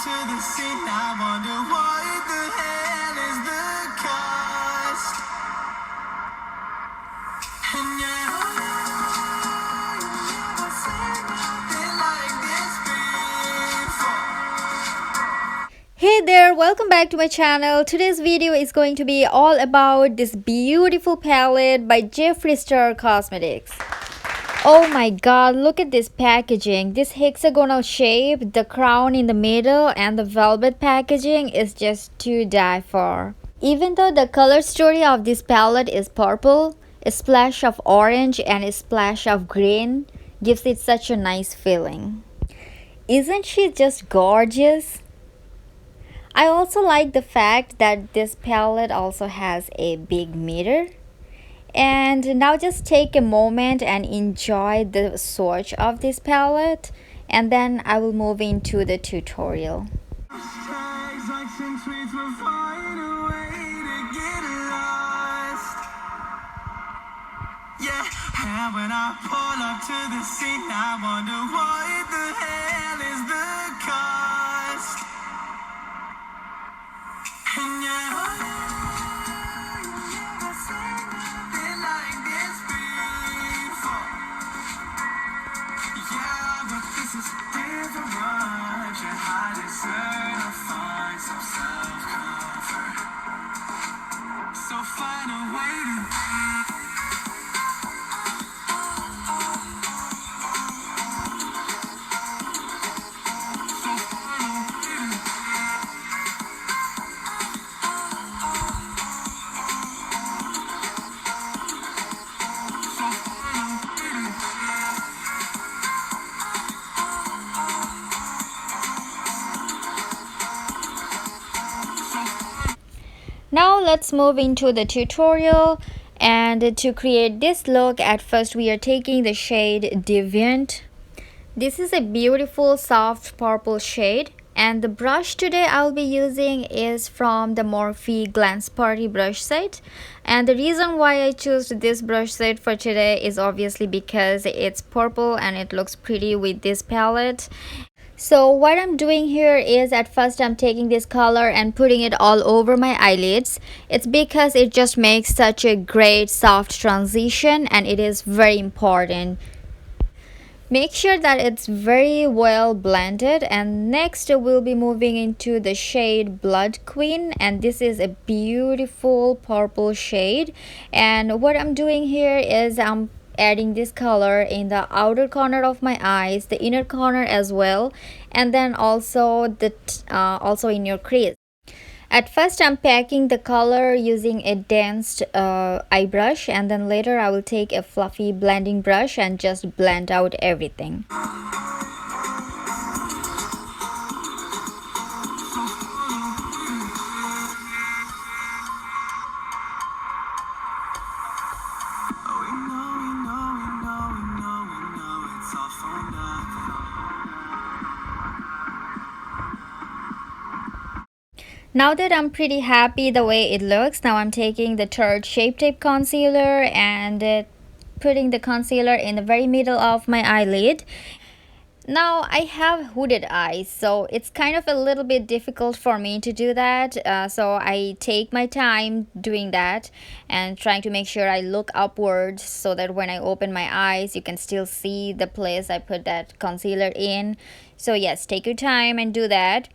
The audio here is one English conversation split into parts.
to the scene, I wonder what the hell is the cost. And yeah, you've never seen nothing like this before. Hey there, welcome back to my channel. Today's video is going to be all about this beautiful palette by Jeffree Cosmetics. Oh my god, look at this packaging. This hexagonal shape, the crown in the middle, and the velvet packaging is just to die for. Even though the color story of this palette is purple, a splash of orange and a splash of green gives it such a nice feeling. Isn't she just gorgeous? I also like the fact that this palette also has a big mirror. And now just take a moment and enjoy the swatch of this palette, and then I will move into the tutorial. Yeah, and when I pull up to the scene, I wonder what the hell is the cost. And yeah, you've never seen nothing like this before. Yeah, but this is different. You hide it, to find some self-comfort. So find a way to Now let's move into the tutorial, and to create this look, at first we are taking the shade Deviant. This is a beautiful soft purple shade, and the brush today I'll be using is from the Morphe Glance Party brush set. And the reason why I chose this brush set for today is obviously because it's purple and it looks pretty with this palette. So what I'm doing here is, at first I'm taking this color and putting it all over my eyelids. It's because it just makes such a great soft transition, and it is very important. Make sure that it's very well blended. And next we'll be moving into the shade Blood Queen, and this is a beautiful purple shade. And what I'm doing here is I'm adding this color in the outer corner of my eyes, the inner corner as well, and then also also in your crease. At first I'm packing the color using a dense eye brush, and then later I will take a fluffy blending brush and just blend out everything. Now that I'm pretty happy the way it looks, now I'm taking the Tarte Shape Tape Concealer and putting the concealer in the very middle of my eyelid. Now I have hooded eyes, so it's kind of a little bit difficult for me to do that. So I take my time doing that and trying to make sure I look upwards so that when I open my eyes, you can still see the place I put that concealer in. So yes, take your time and do that.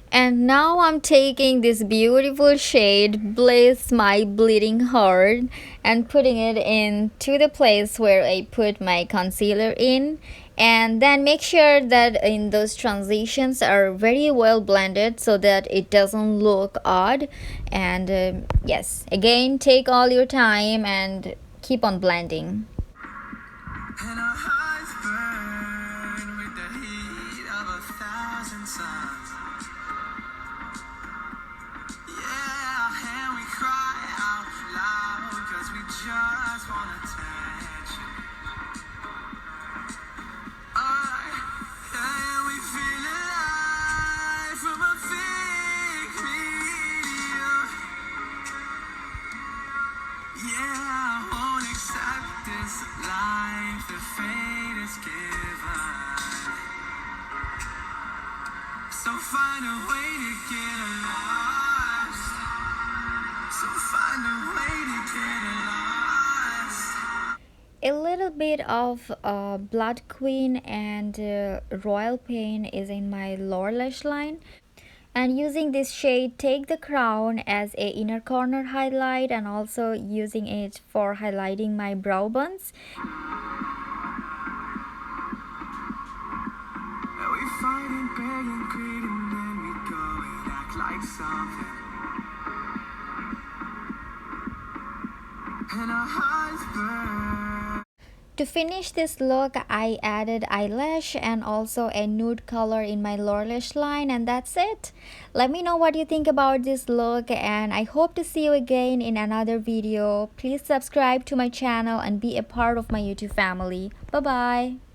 And now I'm taking this beautiful shade Bless My Bleeding Heart and putting it into the place where I put my concealer in. And then make sure that in those transitions are very well blended so that it doesn't look odd. And yes, again, take all your time and keep on blending. And our hearts burn with the heat of 1,000 suns. Yeah, and we cry out loud 'cause we just want attention. And we feel alive from a fake medium. Yeah, I won't accept this life that fate has given. So find a way to get lost. So find a way to get lost. A little bit of Blood Queen and Royal Pain is in my lower lash line. And using this shade, Take the Crown, as a inner corner highlight, and also using it for highlighting my brow bones. We fight and beg and greed, and then we go and act like something. And our hearts burn. To finish this look, I added eyelash and also a nude color in my lower lash line, and that's it. Let me know what you think about this look, and I hope to see you again in another video. Please subscribe to my channel and be a part of my YouTube family. Bye bye.